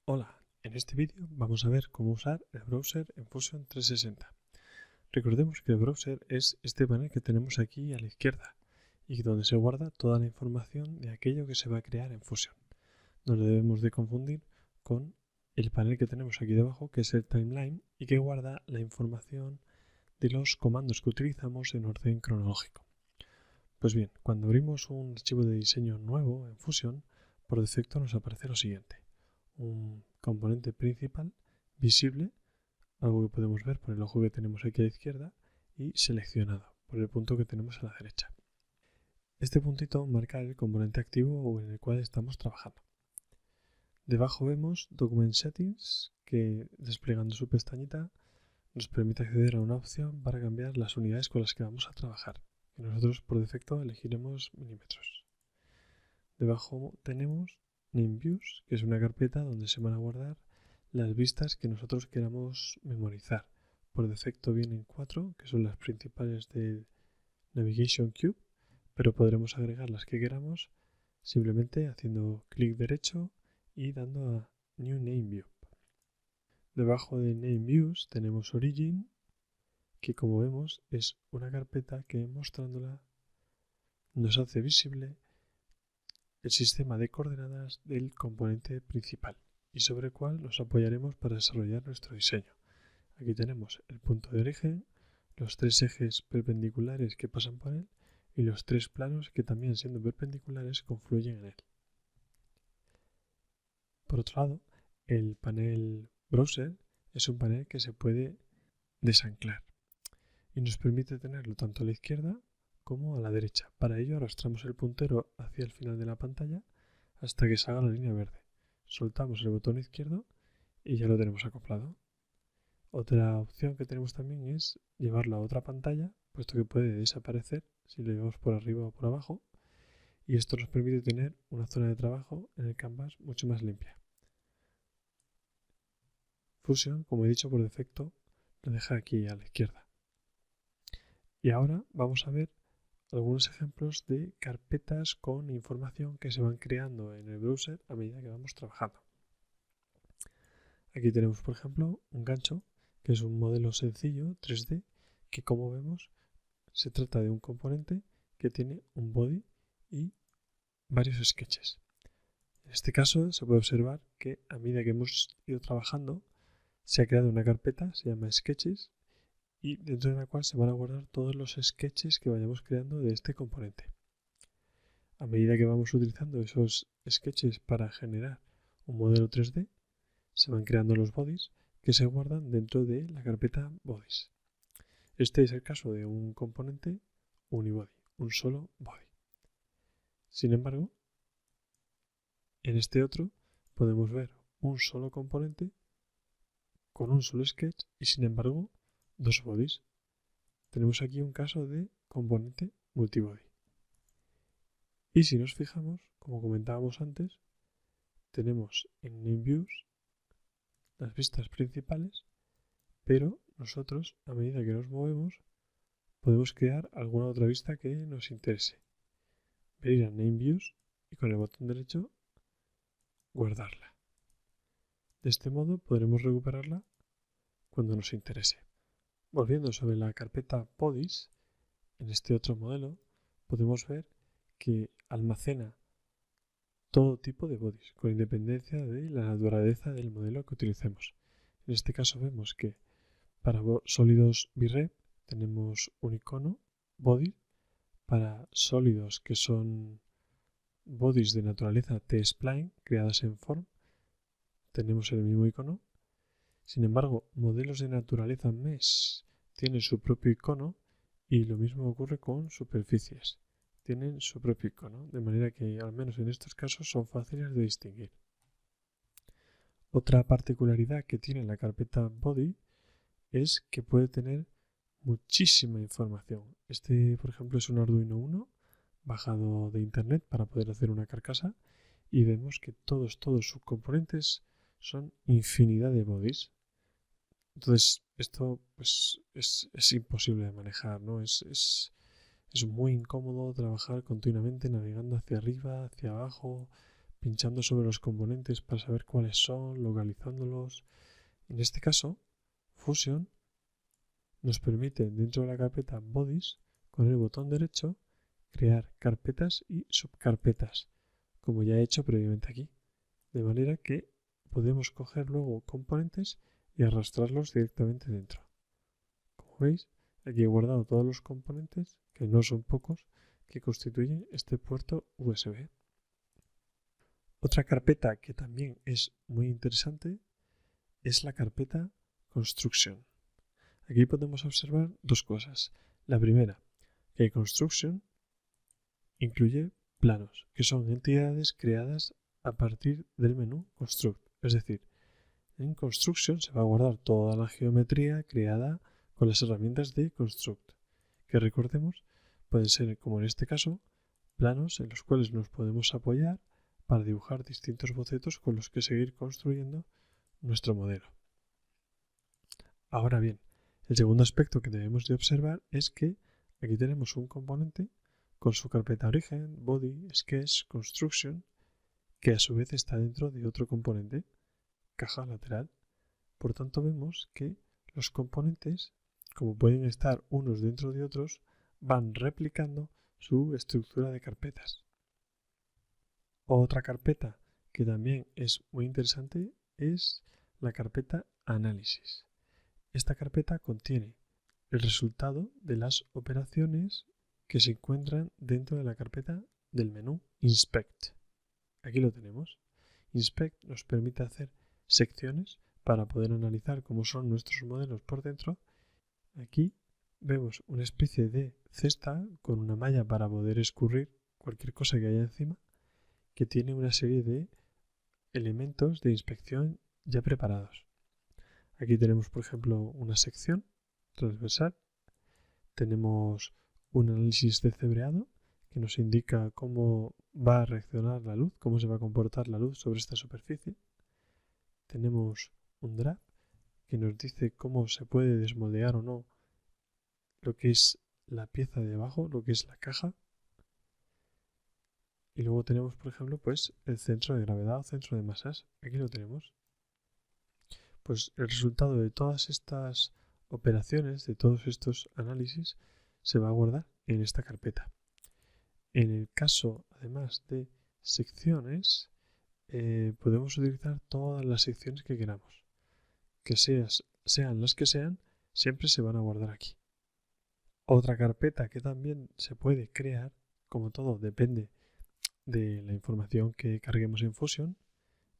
Hola, en este vídeo vamos a ver cómo usar el browser en Fusion 360. Recordemos que el browser es este panel que tenemos aquí a la izquierda y donde se guarda toda la información de aquello que se va a crear en Fusion. No lo debemos de confundir con el panel que tenemos aquí debajo, que es el timeline y que guarda la información de los comandos que utilizamos en orden cronológico. Pues bien, cuando abrimos un archivo de diseño nuevo en Fusion, por defecto nos aparece lo siguiente: un componente principal visible, algo que podemos ver por el ojo que tenemos aquí a la izquierda, y seleccionado por el punto que tenemos a la derecha. Este puntito marca el componente activo o en el cual estamos trabajando. Debajo vemos Document Settings, que desplegando su pestañita nos permite acceder a una opción para cambiar las unidades con las que vamos a trabajar, y nosotros por defecto elegiremos milímetros. Debajo tenemos Name Views, que es una carpeta donde se van a guardar las vistas que nosotros queramos memorizar. Por defecto vienen 4, que son las principales de Navigation Cube, pero podremos agregar las que queramos simplemente haciendo clic derecho y dando a New Name View. Debajo de Name Views tenemos Origin, que como vemos es una carpeta que mostrándola nos hace visible el sistema de coordenadas del componente principal y sobre el cual nos apoyaremos para desarrollar nuestro diseño. Aquí tenemos el punto de origen, los 3 ejes perpendiculares que pasan por él y los 3 planos que también siendo perpendiculares confluyen en él. Por otro lado, el panel Browser es un panel que se puede desanclar y nos permite tenerlo tanto a la izquierda como a la derecha. Para ello arrastramos el puntero hacia el final de la pantalla hasta que salga la línea verde. Soltamos el botón izquierdo y ya lo tenemos acoplado. Otra opción que tenemos también es llevarlo a otra pantalla, puesto que puede desaparecer si lo llevamos por arriba o por abajo, y esto nos permite tener una zona de trabajo en el canvas mucho más limpia. Fusion, como he dicho por defecto, lo deja aquí a la izquierda. Y ahora vamos a ver algunos ejemplos de carpetas con información que se van creando en el browser a medida que vamos trabajando. Aquí tenemos, por ejemplo, un gancho, que es un modelo sencillo 3D, que como vemos se trata de un componente que tiene un body y varios sketches. En este caso se puede observar que a medida que hemos ido trabajando se ha creado una carpeta, se llama Sketches, y dentro de la cual se van a guardar todos los sketches que vayamos creando de este componente. A medida que vamos utilizando esos sketches para generar un modelo 3D, se van creando los bodies que se guardan dentro de la carpeta bodies. Este es el caso de un componente unibody, un solo body. Sin embargo, en este otro podemos ver un solo componente con un solo sketch y sin embargo dos bodies. Tenemos aquí un caso de componente multibody. Y si nos fijamos, como comentábamos antes, tenemos en NameViews las vistas principales, pero nosotros, a medida que nos movemos, podemos crear alguna otra vista que nos interese. Venir a NameViews y con el botón derecho guardarla. De este modo podremos recuperarla cuando nos interese. Volviendo sobre la carpeta Bodies, en este otro modelo podemos ver que almacena todo tipo de bodies, con independencia de la naturaleza del modelo que utilicemos. En este caso vemos que para sólidos BREP tenemos un icono body, para sólidos que son bodies de naturaleza T-spline creadas en Form tenemos el mismo icono. Sin embargo, modelos de naturaleza Mesh tienen su propio icono y lo mismo ocurre con superficies. Tienen su propio icono, de manera que al menos en estos casos son fáciles de distinguir. Otra particularidad que tiene la carpeta Body es que puede tener muchísima información. Este, por ejemplo, es un Arduino 1 bajado de internet para poder hacer una carcasa y vemos que todos sus componentes son infinidad de bodies. Entonces, esto pues, es imposible de manejar, ¿no? Es muy incómodo trabajar continuamente navegando hacia arriba, hacia abajo, pinchando sobre los componentes para saber cuáles son, localizándolos. En este caso, Fusion nos permite dentro de la carpeta Bodies, con el botón derecho, crear carpetas y subcarpetas, como ya he hecho previamente aquí. De manera que podemos coger luego componentes y arrastrarlos directamente dentro. Como veis, aquí he guardado todos los componentes, que no son pocos, que constituyen este puerto USB. Otra carpeta que también es muy interesante es la carpeta Construction. Aquí podemos observar dos cosas. La primera, que Construction incluye planos, que son entidades creadas a partir del menú Construct. Es decir, en Construction se va a guardar toda la geometría creada con las herramientas de Construct, que recordemos pueden ser, como en este caso, planos en los cuales nos podemos apoyar para dibujar distintos bocetos con los que seguir construyendo nuestro modelo. Ahora bien, el segundo aspecto que debemos de observar es que aquí tenemos un componente con su carpeta origen, body, sketch, construction, que a su vez está dentro de otro componente, caja lateral. Por tanto, vemos que los componentes, como pueden estar unos dentro de otros, van replicando su estructura de carpetas. Otra carpeta que también es muy interesante es la carpeta Análisis. Esta carpeta contiene el resultado de las operaciones que se encuentran dentro de la carpeta del menú Inspect. Aquí lo tenemos. Inspect nos permite hacer secciones para poder analizar cómo son nuestros modelos por dentro. Aquí vemos una especie de cesta con una malla para poder escurrir cualquier cosa que haya encima, que tiene una serie de elementos de inspección ya preparados. Aquí tenemos, por ejemplo, una sección transversal. Tenemos un análisis de cebreado que nos indica cómo va a reaccionar la luz, cómo se va a comportar la luz sobre esta superficie. Tenemos un draft que nos dice cómo se puede desmoldear o no lo que es la pieza de abajo, lo que es la caja. Y luego tenemos, por ejemplo, pues el centro de gravedad o centro de masas. Aquí lo tenemos. Pues el resultado de todas estas operaciones, de todos estos análisis, se va a guardar en esta carpeta. En el caso, además de secciones, podemos utilizar todas las secciones que queramos. Que sean las que sean, siempre se van a guardar aquí. Otra carpeta que también se puede crear, como todo depende de la información que carguemos en Fusion,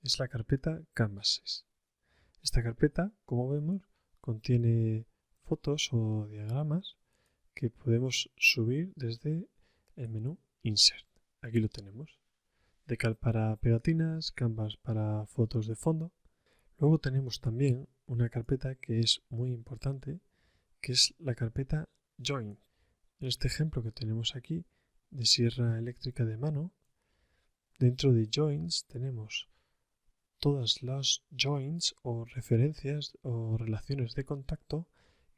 es la carpeta Canvases. Esta carpeta, como vemos, contiene fotos o diagramas que podemos subir desde el menú Insert. Aquí lo tenemos. Decal para pegatinas, Canvas para fotos de fondo. Luego tenemos también una carpeta que es muy importante, que es la carpeta Join. En este ejemplo que tenemos aquí de sierra eléctrica de mano, dentro de Joins tenemos todas las joins o referencias o relaciones de contacto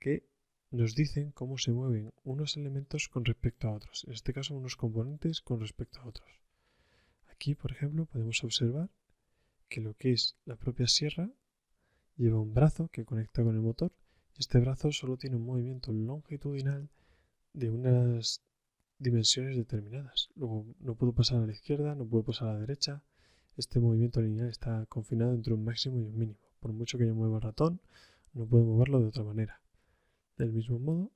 que nos dicen cómo se mueven unos elementos con respecto a otros. En este caso, unos componentes con respecto a otros. Aquí, por ejemplo, podemos observar que lo que es la propia sierra lleva un brazo que conecta con el motor. Este brazo solo tiene un movimiento longitudinal de unas dimensiones determinadas. Luego no puedo pasar a la izquierda, no puedo pasar a la derecha. Este movimiento lineal está confinado entre un máximo y un mínimo. Por mucho que yo mueva el ratón, no puedo moverlo de otra manera. Del mismo modo,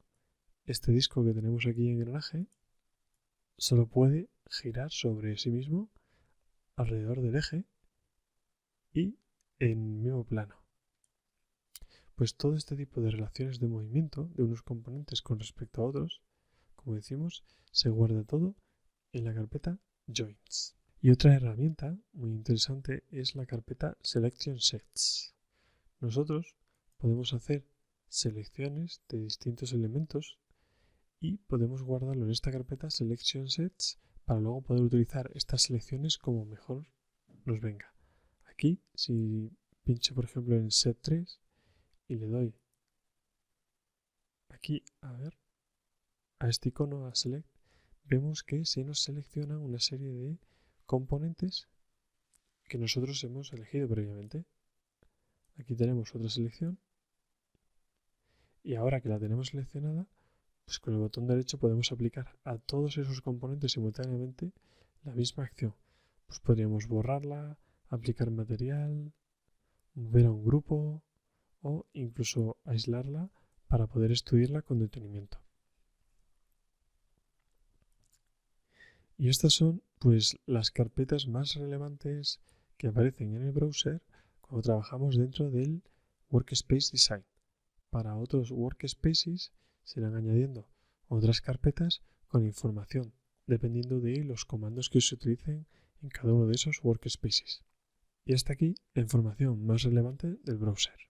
este disco que tenemos aquí en engranaje solo puede girar sobre sí mismo alrededor del eje y en el mismo plano. Pues todo este tipo de relaciones de movimiento de unos componentes con respecto a otros, como decimos, se guarda todo en la carpeta Joins. Y otra herramienta muy interesante es la carpeta Selection Sets. Nosotros podemos hacer selecciones de distintos elementos y podemos guardarlo en esta carpeta Selection Sets para luego poder utilizar estas selecciones como mejor nos venga. Aquí, si pincho por ejemplo en Set 3 y le doy aquí a este icono, a Select, vemos que se nos selecciona una serie de componentes que nosotros hemos elegido previamente. Aquí tenemos otra selección y ahora que la tenemos seleccionada, pues con el botón derecho podemos aplicar a todos esos componentes simultáneamente la misma acción. Pues podríamos borrarla, aplicar material, mover a un grupo o incluso aislarla para poder estudiarla con detenimiento. Y estas son pues las carpetas más relevantes que aparecen en el browser cuando trabajamos dentro del Workspace Design. Para otros workspaces se irán añadiendo otras carpetas con información, dependiendo de los comandos que se utilicen en cada uno de esos workspaces. Y hasta aquí la información más relevante del browser.